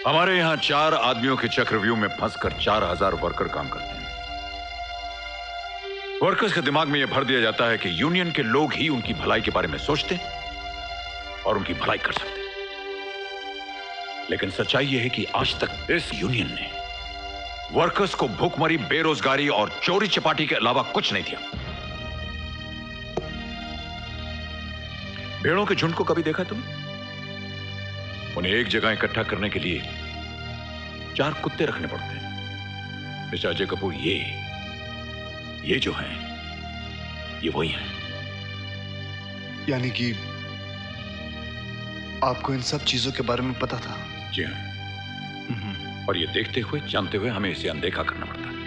हमारे यहां 4 आदमियों के चक्रव्यूह में फंसकर 4000 वर्कर काम करते हैं। वर्कर्स के दिमाग में यह भर दिया जाता है कि यूनियन के लोग ही उनकी भलाई के बारे में सोचते और उनकी भलाई कर सकते हैं। लेकिन सच्चाई यह है कि आज तक इस यूनियन ने वर्कर्स को भूखमरी, बेरोजगारी और चोरी चपाटी के अलावा कुछ नहीं दिया। भेड़ों के झुंड को कभी देखा तुमने? उन्हें एक जगह इकट्ठा करने के लिए 4 कुत्ते रखने पड़ते हैं। मिस्टर अजय कपूर, ये जो हैं, ये वही हैं। यानी कि आपको इन सब चीजों के बारे में पता था? जी हाँ। और ये देखते हुए, जानते हुए हमें इसे अनदेखा करना पड़ता है।